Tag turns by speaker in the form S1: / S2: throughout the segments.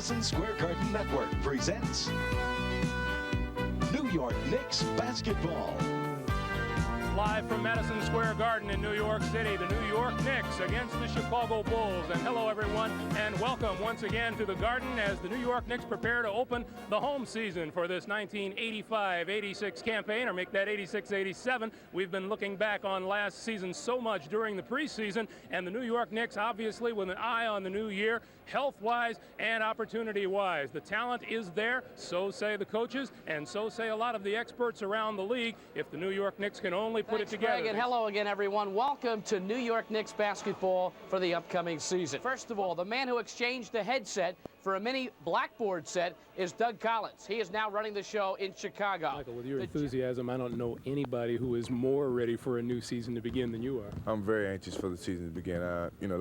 S1: Madison Square Garden Network presents New York Knicks basketball.
S2: Live from Madison Square Garden in New York City, the New York Knicks against the Chicago Bulls. And hello, everyone, and welcome once again to the Garden as the New York Knicks prepare to open the home season for this 1985-86 campaign, or make that 86-87. We've been looking back on last season so much during the preseason, and the New York Knicks, obviously, with an eye on the new year, health-wise and opportunity-wise. The talent is there, so say the coaches, and so say a lot of the experts around the league. If the New York Knicks can only put it together.
S3: Greg, and hello again, everyone. Welcome to New York Knicks basketball for the upcoming season. First of all, the man who exchanged the headset for a mini blackboard set is Doug Collins. He is now running the show in Chicago.
S2: Michael, with your enthusiasm, I don't know anybody who is more ready for a new season to begin than you are.
S4: I'm very anxious for the season to begin.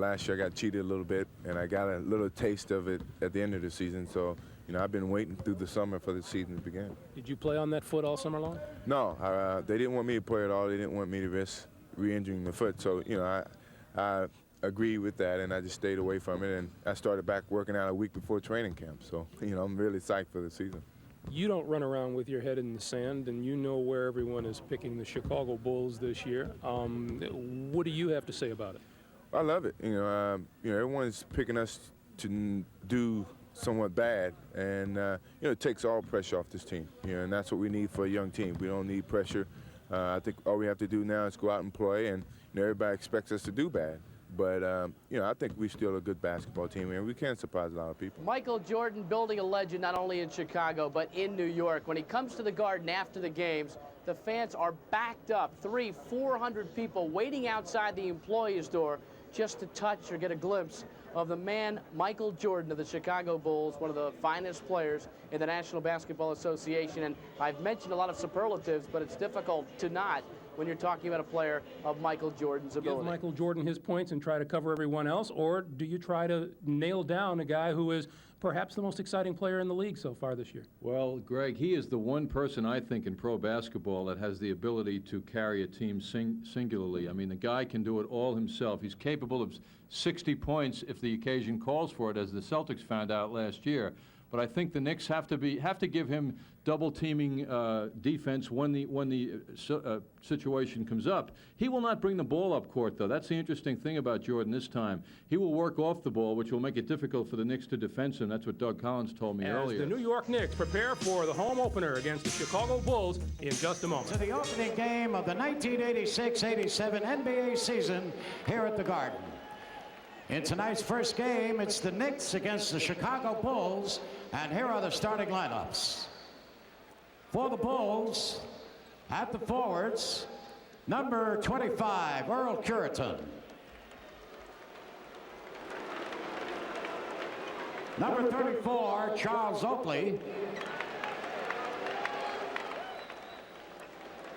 S4: Last year I got cheated a little bit, and I got a little taste of it at the end of the season. So, I've been waiting through the summer for the season to begin.
S2: Did you play on that foot all summer long?
S4: No, they didn't want me to play at all. They didn't want me to risk re-injuring the foot. So, I agreed with that, and I just stayed away from it. And I started back working out a week before training camp. So, I'm really psyched for the season.
S2: You don't run around with your head in the sand, and you know where everyone is picking the Chicago Bulls this year. What do you have to say about it?
S4: I love it. Everyone's picking us to do somewhat bad, and it takes all pressure off this team. And that's what we need for a young team. We don't need pressure. I think all we have to do now is go out and play, and everybody expects us to do bad. But I think we're still a good basketball team, and we can surprise a lot of people.
S3: Michael Jordan building a legend not only in Chicago but in New York. When he comes to the Garden after the games, the fans are backed up, 400 people waiting outside the employee's door just to touch or get a glimpse of the man, Michael Jordan of the Chicago Bulls, one of the finest players in the National Basketball Association. And I've mentioned a lot of superlatives, but it's difficult to not when you're talking about a player of Michael Jordan's ability.
S2: Give Michael Jordan his points and try to cover everyone else, or do you try to nail down a guy who is perhaps the most exciting player in the league so far this year?
S5: Well, Greg, he is the one person I think in pro basketball that has the ability to carry a team singularly. I mean, the guy can do it all himself. He's capable of 60 points if the occasion calls for it, as the Celtics found out last year. But I think the Knicks have to give him double teaming defense when the situation comes up. He will not bring the ball up court, though. That's the interesting thing about Jordan this time. He will work off the ball, which will make it difficult for the Knicks to defend him. That's what Doug Collins told me earlier.
S2: The New York Knicks prepare for the home opener against the Chicago Bulls in just a moment.
S6: To the opening game of the 1986-87 NBA season here at the Garden. In tonight's first game, it's the Knicks against the Chicago Bulls, and here are the starting lineups. For the Bulls, at the forwards, number 25, Earl Curitan. Number 34, Charles Oakley.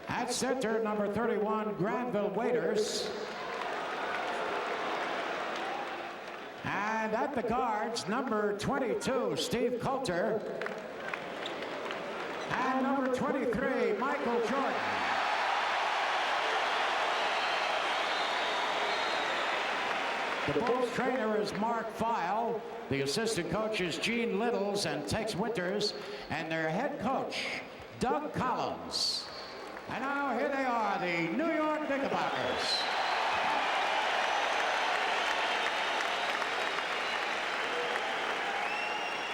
S6: At center, number 31, Granville Waiters. And at the guards, number 22, Steve Coulter. And number 23, Michael Jordan. The Bulls trainer is Mark Feil. The assistant coach is Gene Littles and Tex Winters. And their head coach, Doug Collins. And now here they are, the New York Knickerbockers.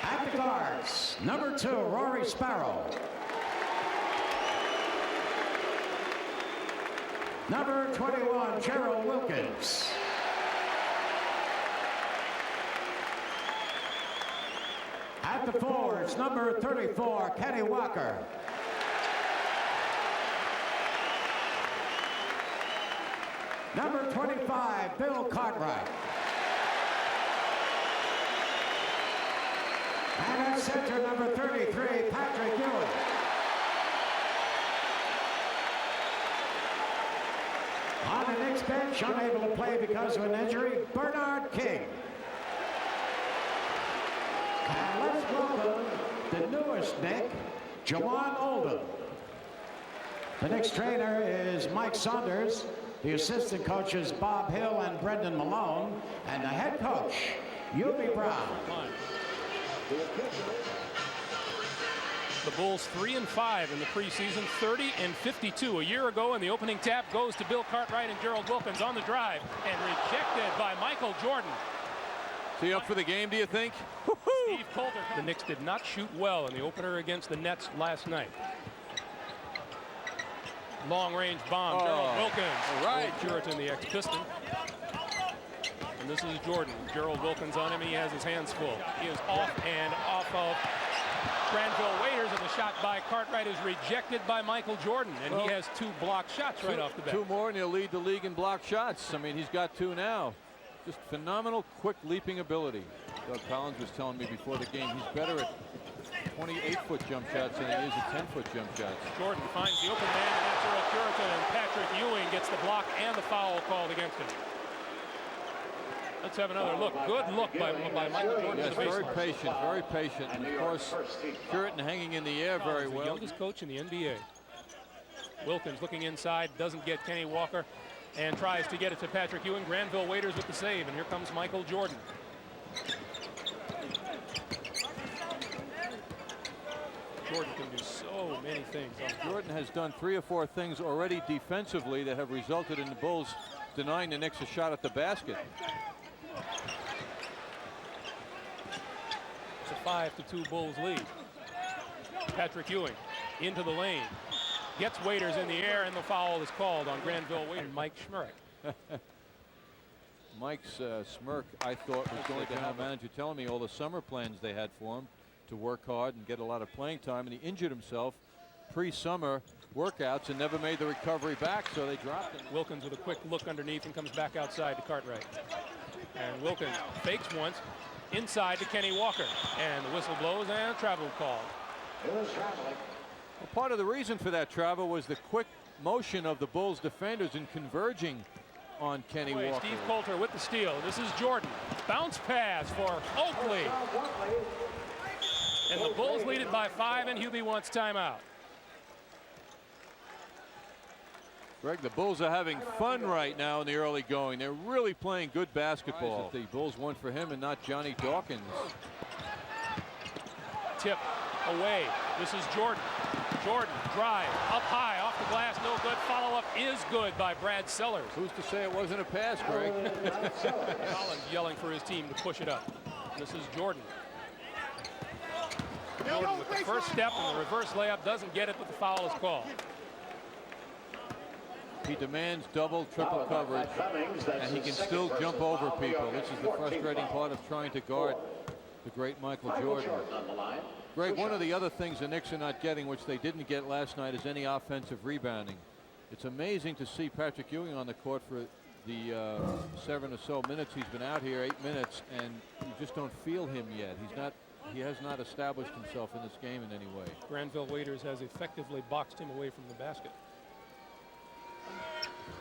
S6: At the guards, number 2, Rory Sparrow. Number 21, Gerald Wilkins. At the forwards, number 34, Kenny Walker. Number 25, Bill Cartwright. And at center, number 33, Patrick Ewing. On the Knicks bench, unable to play because of an injury, Bernard King. And let's welcome the newest Knick, Jawan Oldham. The Knicks trainer is Mike Saunders. The assistant coaches Bob Hill and Brendan Malone. And the head coach, Hubie Brown.
S2: The Bulls 3-5 in the preseason, 30-52 a year ago, and the opening tap goes to Bill Cartwright and Gerald Wilkins on the drive and rejected by Michael Jordan.
S5: Is he up for the game, do you think?
S2: Steve Coulter. The Knicks did not shoot well in the opener against the Nets last night. Long-range bomb, Gerald Wilkins.
S5: All right.
S2: Puritan, the ex-Piston. And this is Jordan. Gerald Wilkins on him. He has his hands full. He is off and off of Granville Waiters, and the shot by Cartwright is rejected by Michael Jordan, and he has 2 blocked shots right off the bat.
S5: 2 more, and he'll lead the league in blocked shots. I mean, he's got 2 now. Just phenomenal, quick leaping ability. Doug Collins was telling me before the game he's better at 28-foot jump shots than he is at 10-foot jump shots.
S2: Jordan finds the open man, and that's Earl Puritan, and Patrick Ewing gets the block and the foul called against him. Let's have another look. Good look by Michael Jordan.
S5: Yes, very patient, very patient. And of course, Puritan hanging in the air very well.
S2: The youngest coach in the NBA. Wilkins looking inside, doesn't get Kenny Walker, and tries to get it to Patrick Ewing. Granville Waiters with the save, and here comes Michael Jordan. Jordan can do so many things.
S5: Jordan has done 3 or 4 things already defensively that have resulted in the Bulls denying the Knicks a shot at the basket.
S2: It's a 5-2 Bulls lead. Patrick Ewing into the lane. Gets Waiters in the air, and the foul is called on Granville Waiters and Mike Schmurek.
S5: Mike's smirk, I thought, was going to have a manager telling me all the summer plans they had for him to work hard and get a lot of playing time, and he injured himself pre-summer workouts and never made the recovery back, so they dropped him.
S2: Wilkins with a quick look underneath and comes back outside to Cartwright. And Wilkins fakes once inside to Kenny Walker, and the whistle blows and a travel call.
S5: Well, part of the reason for that travel was the quick motion of the Bulls defenders in converging on Kenny Walker.
S2: Steve Coulter with the steal. This is Jordan. Bounce pass for Oakley. And the Bulls lead it by 5, and Hubie wants timeout.
S5: Greg, the Bulls are having fun right now in the early going. They're really playing good basketball. The Bulls won for him and not Johnny Dawkins.
S2: Tip away. This is Jordan. Jordan drive up high off the glass. No good. Follow-up is good by Brad Sellers.
S5: Who's to say it wasn't a pass, Greg?
S2: Collins yelling for his team to push it up. This is Jordan. Jordan with the first step and the reverse layup, doesn't get it, but the foul is called.
S5: He demands double, triple coverage, and he can still jump over people. This is the frustrating part of trying to guard the great Michael Jordan. Greg, one of the other things the Knicks are not getting, which they didn't get last night, is any offensive rebounding. It's amazing to see Patrick Ewing on the court for the 7 or so minutes he's been out here, 8 minutes, and you just don't feel him yet. He has not established himself in this game in any way.
S2: Granville Waiters has effectively boxed him away from the basket.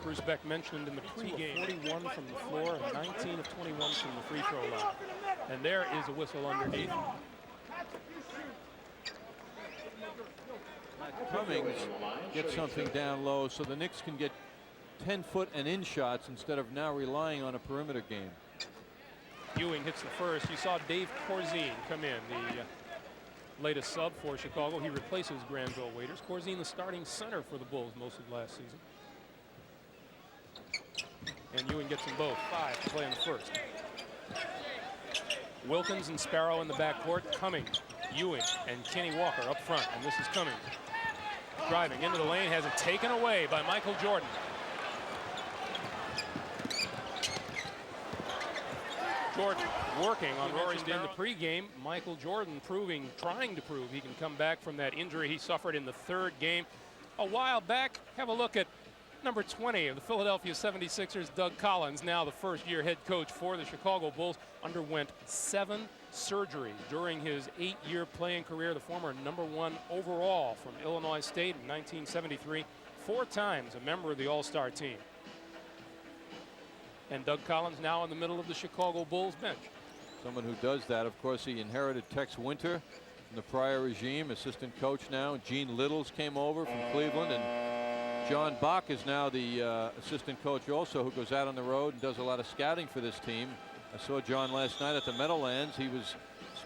S2: Bruce Beck mentioned in the pregame 41 from the floor and 19 of 21 from the free throw line. And there is a whistle underneath.
S5: Pat Cummings gets something down low so the Knicks can get 10-foot and in shots instead of now relying on a perimeter game.
S2: Ewing hits the first. You saw Dave Corzine come in, the latest sub for Chicago. He replaces Granville Waiters. Corzine, the starting center for the Bulls most of last season. And Ewing gets them both. 5 to play in the first. Wilkins and Sparrow in the backcourt. Cummings, Ewing, and Kenny Walker up front. And this is Cummings. Driving into the lane, has it taken away by Michael Jordan. Jordan working on Rory Sparrow. In the pregame, Michael Jordan trying to prove he can come back from that injury he suffered in the 3rd game a while back. Have a look at number 20 of the Philadelphia 76ers, Doug Collins, now the first-year head coach for the Chicago Bulls, underwent 7 surgeries during his 8-year playing career. The former #1 overall from Illinois State in 1973, 4 times a member of the All-Star team. And Doug Collins now in the middle of the Chicago Bulls bench.
S5: Someone who does that, of course, he inherited Tex Winter from the prior regime, assistant coach now. Gene Littles came over from Cleveland, and John Bach is now the assistant coach also, who goes out on the road and does a lot of scouting for this team. I saw John last night at the Meadowlands. He was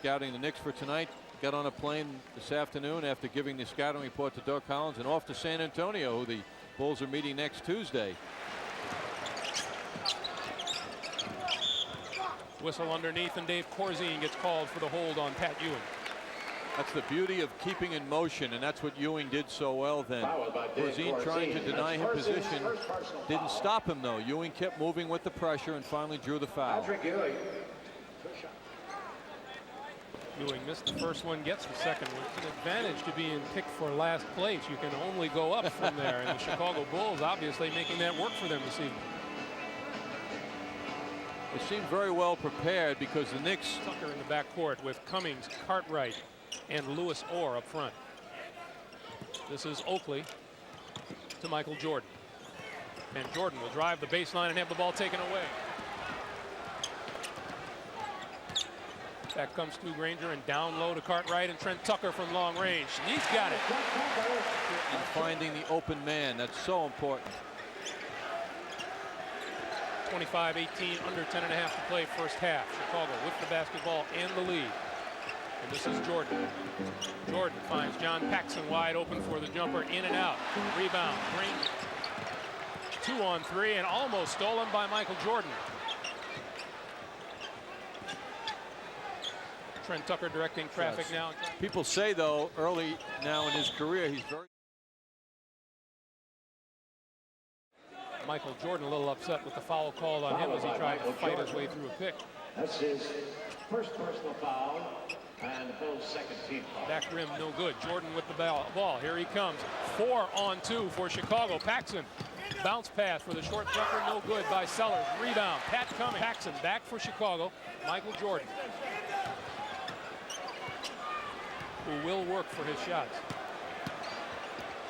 S5: scouting the Knicks for tonight. Got on a plane this afternoon after giving the scouting report to Doug Collins, and off to San Antonio, who the Bulls are meeting next Tuesday.
S2: Whistle underneath, and Dave Corzine gets called for the hold on Pat Ewing.
S5: That's the beauty of keeping in motion, and that's what Ewing did so well then. Corzine trying to deny him position. Didn't stop him, though. Ewing kept moving with the pressure and finally drew the foul.
S2: Ewing missed the first one, gets the second one. It's an advantage to being picked for last place. You can only go up from there, and the Chicago Bulls obviously making that work for them this evening.
S5: They seem very well prepared because the Knicks.
S2: Tucker in the backcourt with Cummings, Cartwright, and Lewis Orr up front. This is Oakley to Michael Jordan. And Jordan will drive the baseline and have the ball taken away. Back comes to Granger, and down low to Cartwright, and Trent Tucker from long range. And he's got it.
S5: And finding the open man, that's so important.
S2: 25-18, under 10 and a half to play first half. Chicago with the basketball and the lead. And this is Jordan. Jordan finds John Paxson wide open for the jumper, in and out. Rebound, Granger. 2 on 3, and almost stolen by Michael Jordan. Trent Tucker directing traffic now.
S5: People say, though, early now in his career, he's very.
S2: Michael Jordan a little upset with the foul called on him as he tried to fight his way through a pick.
S6: That's his first personal foul and the Bulls' second team foul.
S2: Back rim no good. Jordan with the ball. Here he comes. 4 on 2 for Chicago. Paxson. Bounce pass for the short jumper, no good by Sellers. Rebound. Pat Cummings. Paxson back for Chicago. Michael Jordan, who will work for his shots.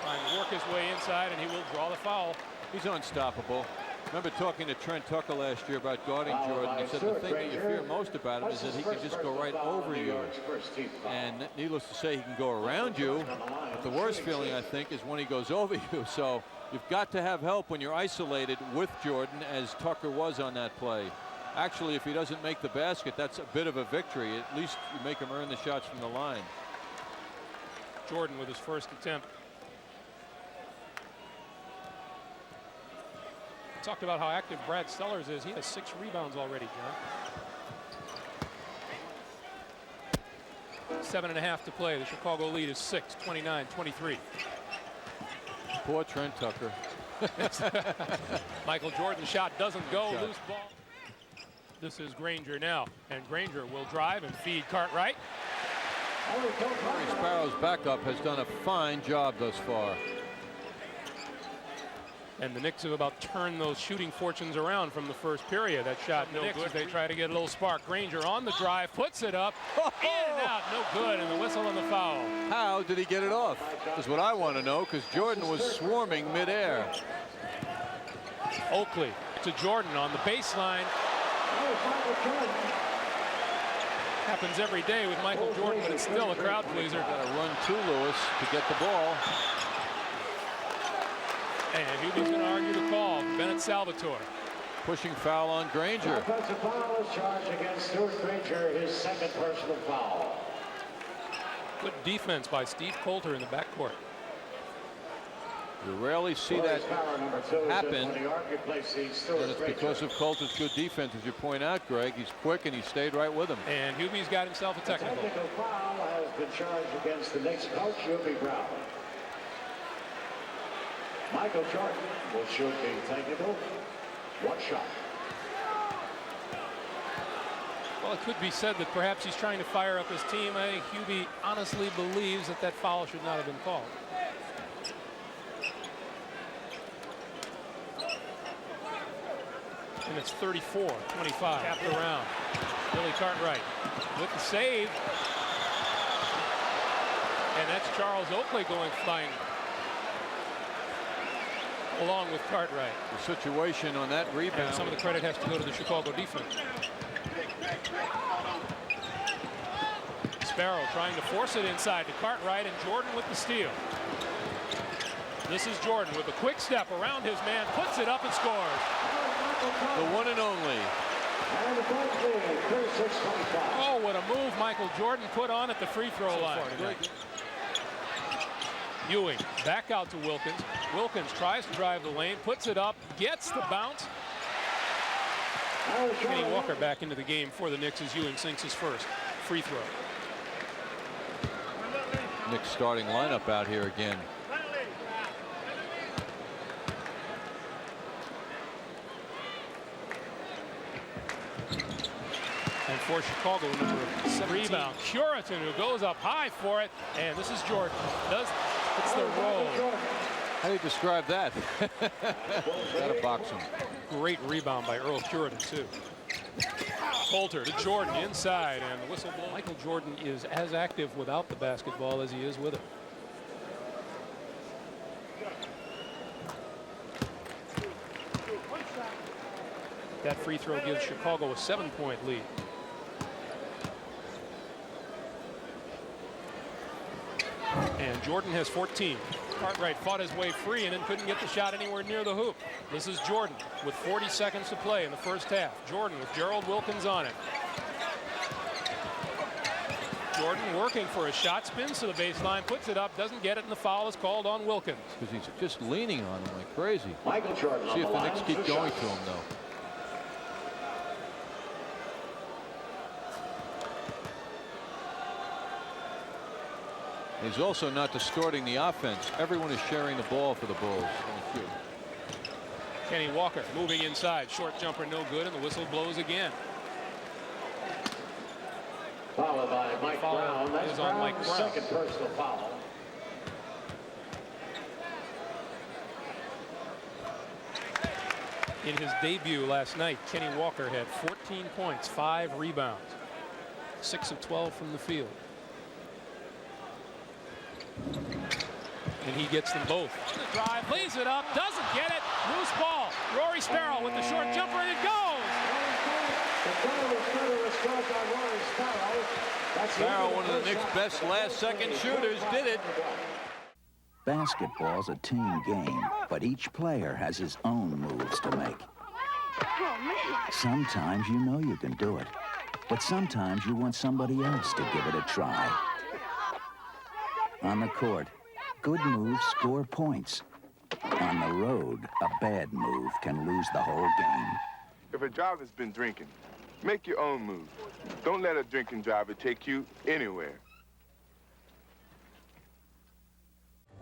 S2: Trying to work his way inside, and he will draw the foul.
S5: He's unstoppable. Remember talking to Trent Tucker last year about guarding Jordan. He said the thing that you fear most about him is that he can just go right over you. And needless to say, he can go around you. But the worst feeling, I think, is when he goes over you. So you've got to have help when you're isolated with Jordan, as Tucker was on that play. Actually, if he doesn't make the basket, that's a bit of a victory. At least you make him earn the shots from the line.
S2: Jordan with his first attempt. Talked about how active Brad Sellers is. He has 6 rebounds already, John. 7.5 to play. The Chicago lead is 6, 29-23.
S5: Poor Trent Tucker.
S2: Michael Jordan's shot doesn't go. Loose ball. This is Granger now, and Granger will drive and feed Cartwright.
S5: Rory Sparrow's backup has done a fine job thus far.
S2: And the Knicks have about turned those shooting fortunes around from the first period. That shot no good as they try to get a little spark. Granger on the drive, puts it up, in and out, no good, and the whistle and the foul.
S5: How did he get it off? Is what I want to know, because Jordan was swarming midair.
S2: Oakley to Jordan on the baseline. Happens every day with Michael Jordan, but it's still a crowd pleaser.
S5: Got to run to Lewis to get the ball.
S2: And Hubie's going to argue the call. Bennett Salvatore.
S5: Pushing foul on Granger.
S6: Offensive foul is charged against Stuart Granger, his second personal foul.
S2: Good defense by Steve Coulter in the backcourt.
S5: You rarely see that happen, and it's because of Coulter's good defense, as you point out, Greg. He's quick and he stayed right with him.
S2: And Hubie's got himself a technical.
S6: A technical foul has been charged against the Knicks coach, Hubie Brown. Michael Jordan will shoot the technical. 1 shot.
S2: Well, it could be said that perhaps he's trying to fire up his team. I think Hubie honestly believes that that foul should not have been called. And it's 34-25. Tapped around. Billy Cartwright with the save. And that's Charles Oakley going flying along with Cartwright.
S5: The situation on that rebound.
S2: And some of the credit has to go to the Chicago defense. Sparrow trying to force it inside to Cartwright, and Jordan with the steal. This is Jordan with a quick step around his man, puts it up and scores.
S5: The one and only.
S2: Oh, what a move Michael Jordan put on at the free throw line. Ewing back out to Wilkins. Wilkins tries to drive the lane, puts it up, gets the bounce. Kenny Walker back into the game for the Knicks as Ewing sinks his first free throw.
S5: Knicks starting lineup out here again.
S2: And for Chicago, number 17, rebound. Curitan, who goes up high for it, and this is Jordan. It's the roll.
S5: How do you describe that? Gotta box him.
S2: Great rebound by Earl Curitan, too. Coulter to Jordan inside, and the whistle blows. Michael Jordan is as active without the basketball as he is with it. That free throw gives Chicago a 7-point lead. And Jordan has 14. Cartwright fought his way free and then couldn't get the shot anywhere near the hoop. This is Jordan with 40 seconds to play in the first half. Jordan with Gerald Wilkins on it. Jordan working for a shot, spins to the baseline, puts it up, doesn't get it, and the foul is called on Wilkins.
S5: Because he's just leaning on him like crazy.
S6: Michael Jordan.
S5: See if the Knicks keep going to him, though. He's also not distorting the offense. Everyone is sharing the ball for the Bulls.
S2: Kenny Walker moving inside. Short jumper no good, and the whistle blows again.
S6: Followed by Mike Brown. That's
S2: is on Mike Brown.
S6: Second personal foul.
S2: In his debut last night, Kenny Walker had 14 points, 5 rebounds, 6 of 12 from the field. And he gets them both. The drive, lays it up, doesn't get it. Loose ball. Rory Sparrow with the short jumper, and it goes.
S5: Sparrow, one of the Knicks' best last-second shooters, did it.
S7: Basketball's a team game, but each player has his own moves to make. Sometimes you know you can do it, but sometimes you want somebody else to give it a try. On the court, good moves score points. On the road, a bad move can lose the whole game.
S8: If a driver's been drinking, make your own move. Don't let a drinking driver take you anywhere.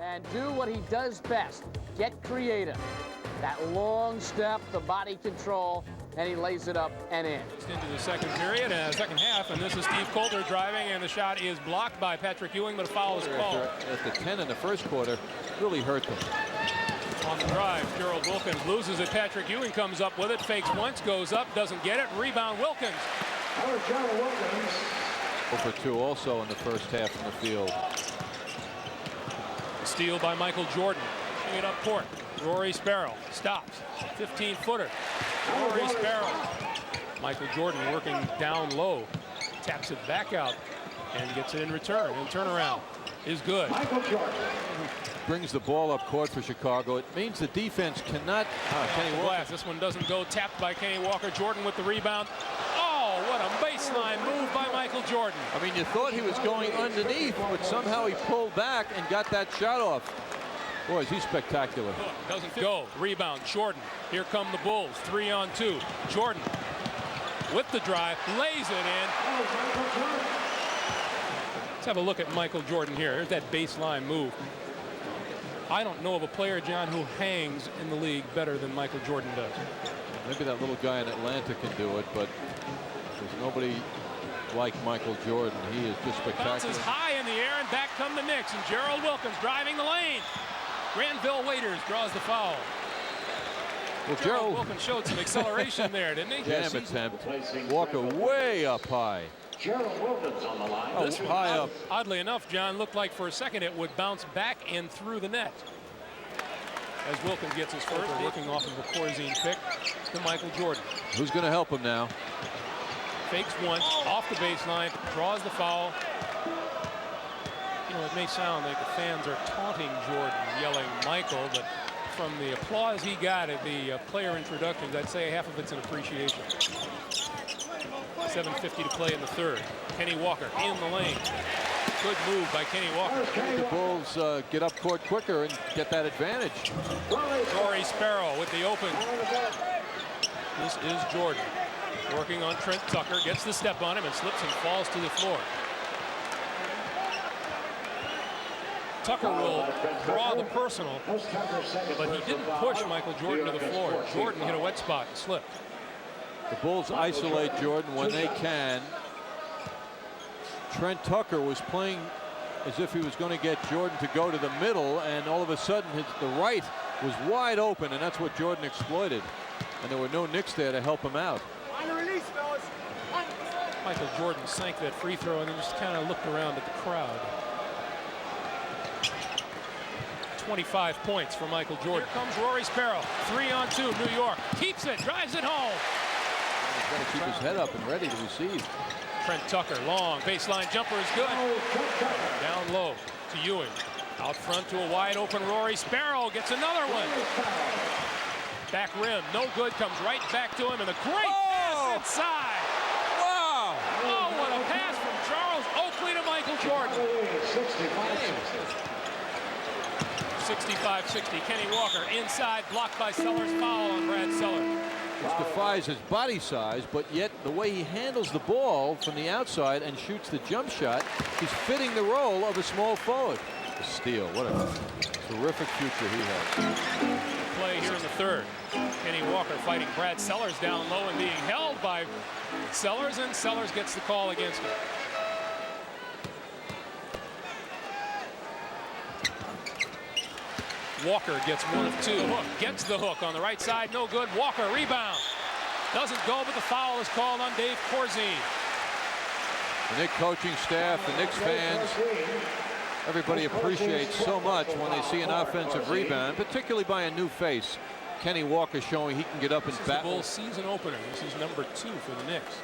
S3: And do what he does best, get creative. That long step, the body control, and he lays it up and in.
S2: Just into the second period and second half, and this is Steve Coulter driving, and the shot is blocked by Patrick Ewing, but a foul is called.
S5: At the 10 in the first quarter, really hurt them.
S2: On the drive, Gerald Wilkins loses it. Patrick Ewing comes up with it, fakes once, goes up, doesn't get it. Rebound, Wilkins.
S6: Gerald Wilkins.
S5: 0 for 2 also in the first half in the field.
S2: Steal by Michael Jordan. Bring it up court. Rory Sparrow stops. 15-footer. Rory Sparrow. Michael Jordan working down low. Taps it back out and gets it in return. And turnaround is good.
S6: Michael Jordan
S5: brings the ball up court for Chicago. It means the defense cannot.
S2: Kenny Walker. This one doesn't go. Tapped by Kenny Walker. Jordan with the rebound. Oh, what a baseline move by Michael Jordan.
S5: I mean, you thought he was going underneath, but somehow he pulled back and got that shot off. Boy, is he spectacular.
S2: Doesn't go. Rebound, Jordan. Here come the Bulls. 3-on-2. Jordan with the drive, lays it in. Let's have a look at Michael Jordan here. There's that baseline move. I don't know of a player, John, who hangs in the league better than Michael Jordan does.
S5: Maybe that little guy in Atlanta can do it, but there's nobody like Michael Jordan. He is just spectacular.
S2: Bounces high in the air, and back come the Knicks. And Gerald Wilkins driving the lane. Granville Waiters draws the foul.
S5: Well,
S2: Gerald Wilkins showed some acceleration there, didn't he?
S5: Jam attempt. Walker way up high.
S6: Gerald Wilkins on the line.
S5: Oh, high up.
S2: Oddly enough, John, looked like for a second it would bounce back and through the net. As Wilkins gets his first, looking off of a Corzine pick to Michael Jordan.
S5: Who's going to help him now?
S2: Fakes once, off the baseline, draws the foul. You know, it may sound like the fans are taunting Jordan, yelling Michael, but from the applause he got at the player introductions, I'd say half of it's an appreciation. 7:50 to play in the third. Kenny Walker in the lane. Good move by Kenny Walker.
S5: The Bulls get up court quicker and get that advantage.
S2: Rory Sparrow with the open. This is Jordan working on Trent Tucker. Gets the step on him and slips and falls to the floor. Tucker will draw the personal, but he didn't push Michael Jordan to the floor. Jordan hit a wet spot and slipped.
S5: The Bulls isolate Jordan when they can. Trent Tucker was playing as if he was going to get Jordan to go to the middle, and all of a sudden the right was wide open, and that's what Jordan exploited. And there were no Knicks there to help him out.
S2: On the release, fellas. Michael Jordan sank that free throw and then just kind of looked around at the crowd. 25 points for Michael Jordan. Here comes Rory Sparrow. 3-on-2, New York. Keeps it, drives it home.
S5: He's got to keep his head up and ready to receive.
S2: Trent Tucker, long baseline jumper is good. Down low to Ewing. Out front to a wide open Rory Sparrow. Gets another one. Back rim, no good. Comes right back to him, and a great pass inside.
S5: Wow!
S2: Oh, what a pass from Charles Oakley to Michael Jordan. 65-60. Kenny Walker inside, blocked by Sellers. Foul on Brad Sellers.
S5: Which defies his body size, but yet the way he handles the ball from the outside and shoots the jump shot, he's fitting the role of a small forward. A steal. What a terrific future he has.
S2: Play here in the third. Kenny Walker fighting Brad Sellers down low and being held by Sellers, and Sellers gets the call against him. Walker gets one of two. Hook gets the hook on the right side. No good. Walker rebound. Doesn't go, but the foul is called on Dave Corzine.
S5: The Knicks coaching staff, the Knicks fans, everybody appreciates so much when they see an offensive rebound, particularly by a new face. Kenny Walker showing he can get up and bat.
S2: The Bulls season opener. This is number 2 for the Knicks.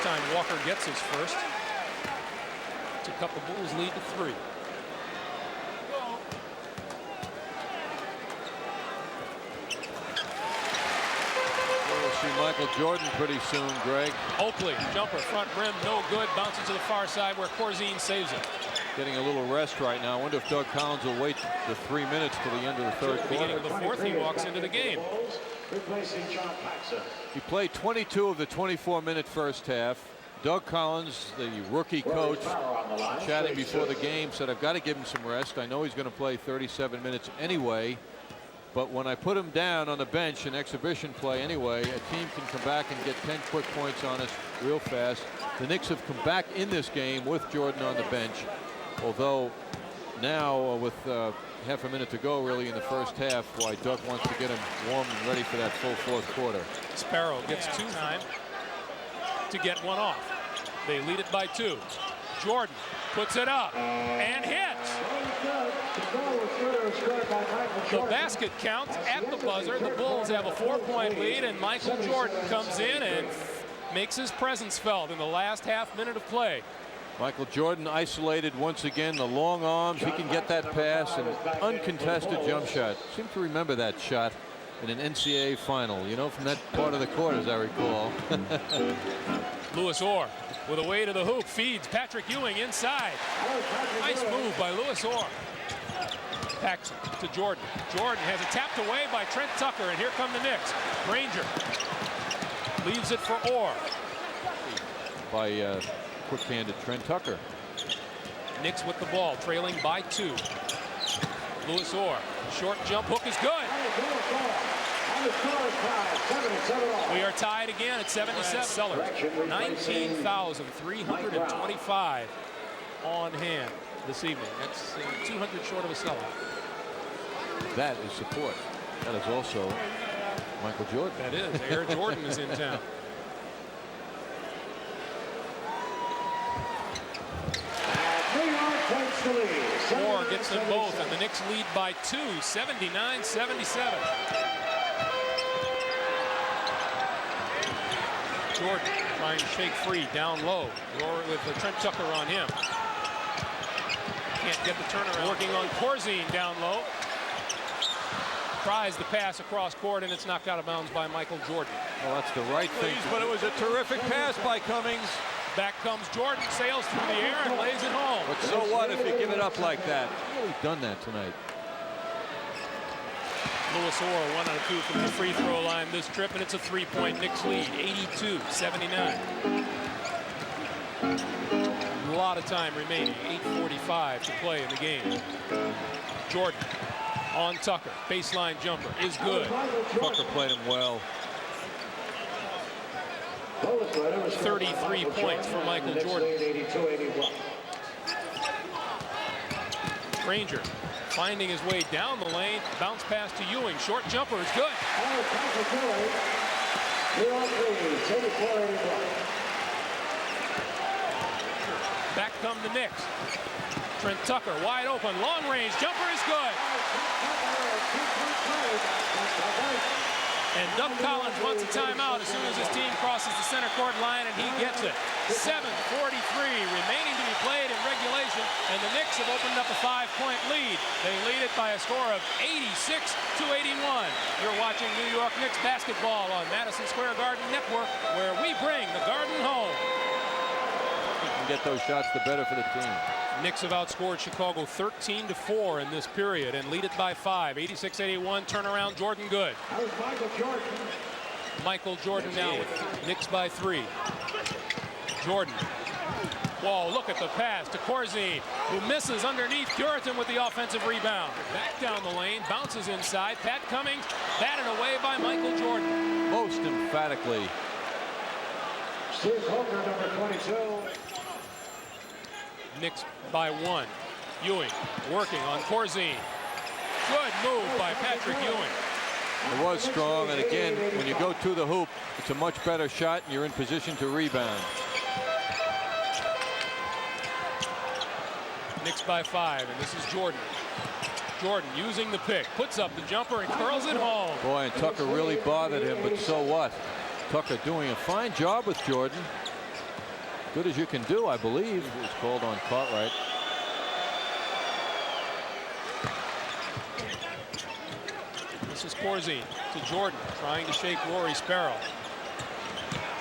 S2: Time Walker gets his first to cut the Bulls lead to 3.
S5: We'll see Michael Jordan pretty soon, Greg.
S2: Oakley, jumper, front rim, no good. Bounces to the far side where Corzine saves it.
S5: Getting a little rest right now. I wonder if Doug Collins will wait the 3 minutes till the end of the third quarter.
S2: Beginning of the fourth, he walks into the game.
S5: He played 22 of the 24-minute first half. Doug Collins, the rookie coach, chatting before the game, said, I've got to give him some rest. I know he's going to play 37 minutes anyway, but when I put him down on the bench in exhibition play anyway, a team can come back and get 10 quick points on us real fast. The Knicks have come back in this game with Jordan on the bench, although now with half a minute to go really in the first half, why Doug wants to get him warm and ready for that full fourth quarter.
S2: Sparrow gets 2 time to get one off. They lead it by 2. Jordan puts it up and hits. The basket counts at the buzzer. The Bulls have a 4-point lead, and Michael Jordan comes in and makes his presence felt in the last half minute of play.
S5: Michael Jordan isolated once again, the long arms. He can get that pass, and uncontested jump shot. Seem to remember that shot in an NCAA final, you know, from that part of the court, as I recall.
S2: Lewis Orr with a way to the hoop, feeds Patrick Ewing inside. Nice move by Lewis Orr. Paxson to Jordan. Jordan has it tapped away by Trent Tucker, and here come the Knicks. Granger leaves it for Orr.
S5: By quick-handed Trent Tucker.
S2: Knicks with the ball, trailing by 2. Lewis Orr, short jump hook is good. We are tied again at 77. Sellers, 19,325 on hand this evening. That's 200 short of a sellout.
S5: That is support. That is also Michael Jordan.
S2: That is. Air Jordan is in town. Moore gets them both, and the Knicks lead by 2, 79-77. Jordan trying to shake free down low. With Trent Tucker on him. Can't get the turnaround. Working on Corzine down low. tries the pass across court, and it's knocked out of bounds by Michael Jordan.
S5: Well, that's the right thing, but it was a terrific pass by Cummings.
S2: Back comes Jordan, sails through the air and lays it home.
S5: But so what if you give it up like that? He's done that tonight.
S2: Lewis Orr 1 out of 2 from the free throw line this trip, and it's a 3-point Knicks lead, 82-79. A lot of time remaining, 8:45 to play in the game. Jordan on Tucker, baseline jumper is good.
S5: Tucker played him well.
S2: 33 points for Michael Jordan. Ranger finding his way down the lane, bounce pass to Ewing, short jumper is good. Back come the Knicks. Trent Tucker wide open, long range jumper is good. And Doug Collins wants a timeout as soon as his team crosses the center court line, and he gets it. 7:43 remaining to be played in regulation, and the Knicks have opened up a 5-point lead. They lead it by a score of 86-81. You're watching New York Knicks basketball on Madison Square Garden Network, where we bring the Garden home.
S5: You can get those shots, the better for the team.
S2: Knicks have outscored Chicago 13-4 in this period and lead it by 5. 86-81 turnaround. Jordan good. Michael Jordan now with Knicks by 3. Jordan. Whoa, look at the pass to Corzine, who misses underneath Puritan with the offensive rebound. Back down the lane, bounces inside. Pat Cummings batted away by Michael Jordan.
S5: Most emphatically.
S6: Steve Holker, number 22.
S2: Knicks by 1. Ewing working on Corzine. Good move by Patrick Ewing.
S5: It was strong, and again, when you go to the hoop, it's a much better shot, and you're in position to rebound.
S2: Knicks by 5, and this is Jordan. Jordan using the pick, puts up the jumper and curls it home.
S5: Boy, and Tucker really bothered him, but so what? Tucker doing a fine job with Jordan. Good as you can do, I believe. It was called on Cartwright.
S2: This is Corzine to Jordan, trying to shake Rory Sparrow.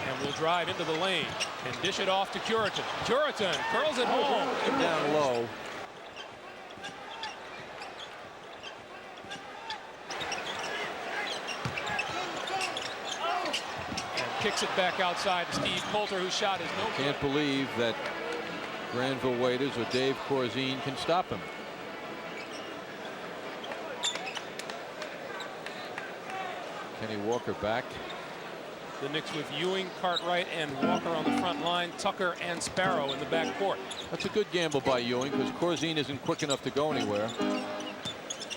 S2: And will drive into the lane and dish it off to Puritan. Puritan curls it home.
S5: Down low.
S2: Kicks it back outside to Steve Coulter, whose shot is no good.
S5: Can't believe that Granville Waiters or Dave Corzine can stop him. Kenny Walker back.
S2: The Knicks with Ewing, Cartwright, and Walker on the front line. Tucker and Sparrow in the back court.
S5: That's a good gamble by Ewing because Corzine isn't quick enough to go anywhere.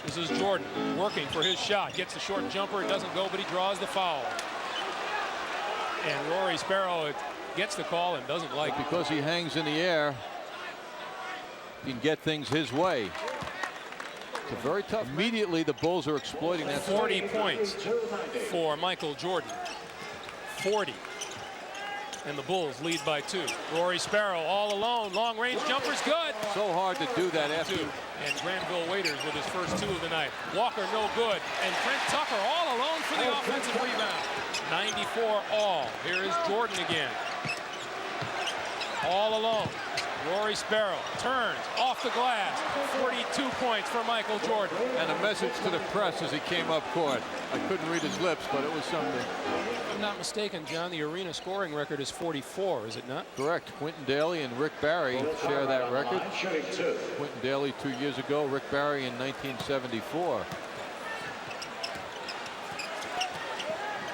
S2: This is Jordan working for his shot. Gets the short jumper. It doesn't go, but he draws the foul. And Rory Sparrow gets the call and doesn't like it.
S5: Because he hangs in the air, he can get things his way. It's a very tough. Immediately, the Bulls are exploiting that.
S2: 40 points for Michael Jordan. 40. And the Bulls lead by 2. Rory Sparrow all alone. Long range jumper's good.
S5: So hard to do that after.
S2: 2. And Granville Waiters with his first 2 of the night. Walker no good. And Trent Tucker all alone for the offensive rebound. 94 all. Here is Jordan again. All alone. Rory Sparrow turns off the glass. 42 points for Michael Jordan.
S5: And a message to the press as he came up court. I couldn't read his lips, but it was something.
S2: If I'm not mistaken, John, the arena scoring record is 44, is it not?
S5: Correct. Quentin Daly and Rick Barry share that record. Quentin Daly 2 years ago, Rick Barry in 1974.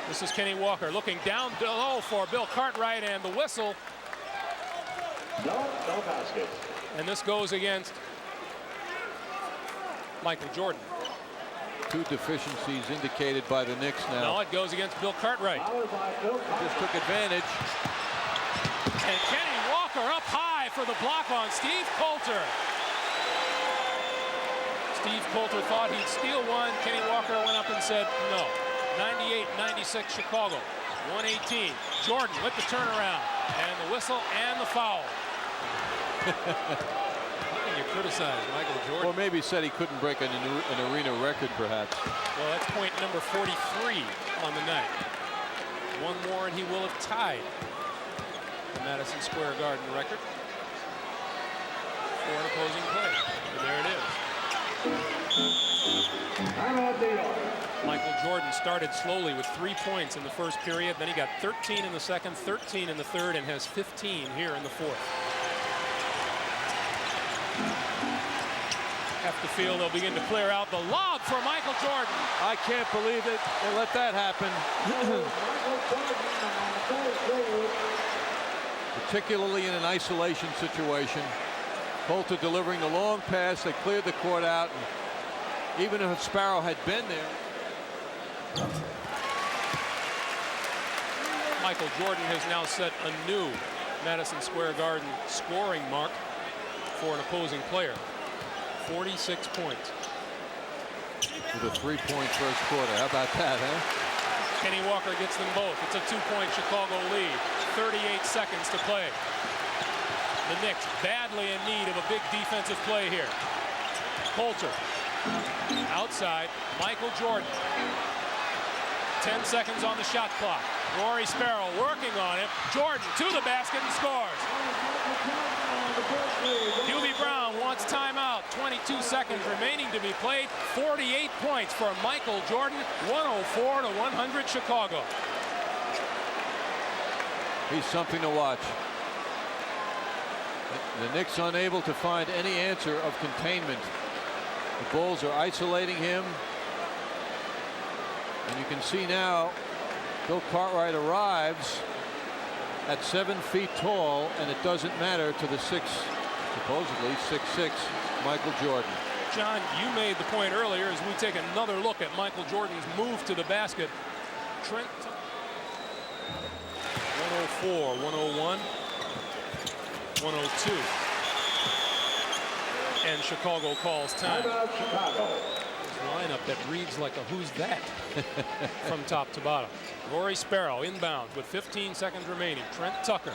S2: This is Kenny Walker looking down low for Bill Cartwright, and the whistle.
S6: No basket.
S2: And this goes against Michael Jordan.
S5: 2 deficiencies indicated by the Knicks now.
S2: No, it goes against Bill Cartwright.
S5: Just took advantage.
S2: And Kenny Walker up high for the block on Steve Coulter. Steve Coulter thought he'd steal one. Kenny Walker went up and said no. 98-96 Chicago. 118. Jordan with the turnaround and the whistle and the foul. How can you criticized Michael Jordan.
S5: Or maybe said he couldn't break an arena record, perhaps.
S2: Well, that's point number 43 on the night. One more and he will have tied the Madison Square Garden record for an opposing play. And there it is. Michael Jordan started slowly with 3 points in the first period. Then he got 13 in the second, 13 in the third, and has 15 here in the fourth. Half the field, they'll begin to clear out. The lob for Michael Jordan.
S5: I can't believe it. They let that happen. Particularly in an isolation situation. Coulter delivering the long pass. They cleared the court out. And even if Sparrow had been there.
S2: Michael Jordan has now set a new Madison Square Garden scoring mark for an opposing player. 46 points.
S5: With a 3-point first quarter. How about that, huh?
S2: Kenny Walker gets them both. It's a 2-point Chicago lead. 38 seconds to play. The Knicks badly in need of a big defensive play here. Coulter. Outside. Michael Jordan. 10 seconds on the shot clock. Rory Sparrow working on it. Jordan to the basket and scores. Hubie Brown wants timeout. 22 seconds remaining to be played. 48 points for Michael Jordan. 104-100 Chicago.
S5: He's something to watch. The Knicks unable to find any answer of containment. The Bulls are isolating him. And you can see now Bill Cartwright arrives at 7 feet tall, and it doesn't matter to the supposedly 6'6" Michael Jordan.
S2: John, you made the point earlier as we take another look at Michael Jordan's move to the basket. Trent 104, 101, 102. And Chicago calls time. Lineup that reads like a who's that from top to bottom. Rory Sparrow inbound with 15 seconds remaining. Trent Tucker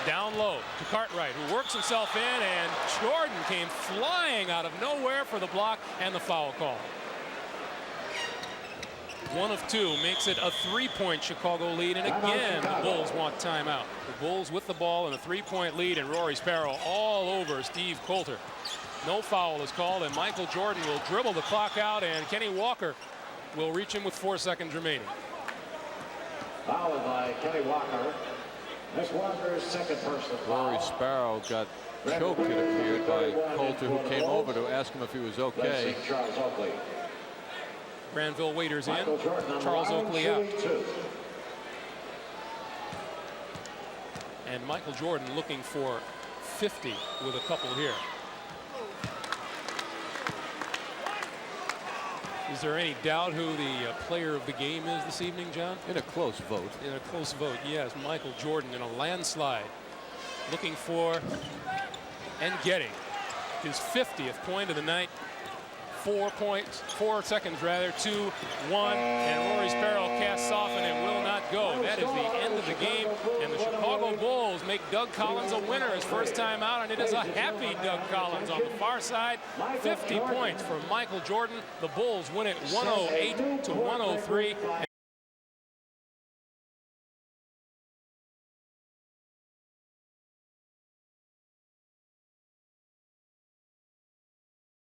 S2: down low to Cartwright, who works himself in, and Jordan came flying out of nowhere for the block and the foul call. 1 of 2 makes it a 3-point Chicago lead, and again the Bulls want timeout. The Bulls with the ball and a 3-point lead, and Rory Sparrow all over Steve Coulter. No foul is called, and Michael Jordan will dribble the clock out, and Kenny Walker will reach him with 4 seconds remaining.
S6: Fouled by Kenny Walker. This Walker's second personal foul.
S5: Rory Sparrow got choked, it appeared, by Coulter, who came over to ask him if he was okay.
S6: Charles Oakley.
S2: Granville waiters in. Charles Oakley out. And Michael Jordan looking for 50 with a couple here. Is there any doubt who the player of the game is this evening, John?
S5: In a close vote.
S2: In a close vote, yes. Michael Jordan in a landslide. Looking for and getting his 50th point of the night. 4 seconds rather, 2, 1, and Rory Sparrow casts off, and it will not go. That is the end of the game, and the Chicago Bulls make Doug Collins a winner his first time out, and it is a happy Doug Collins on the far side. 50 points for Michael Jordan. The Bulls win it 108-103,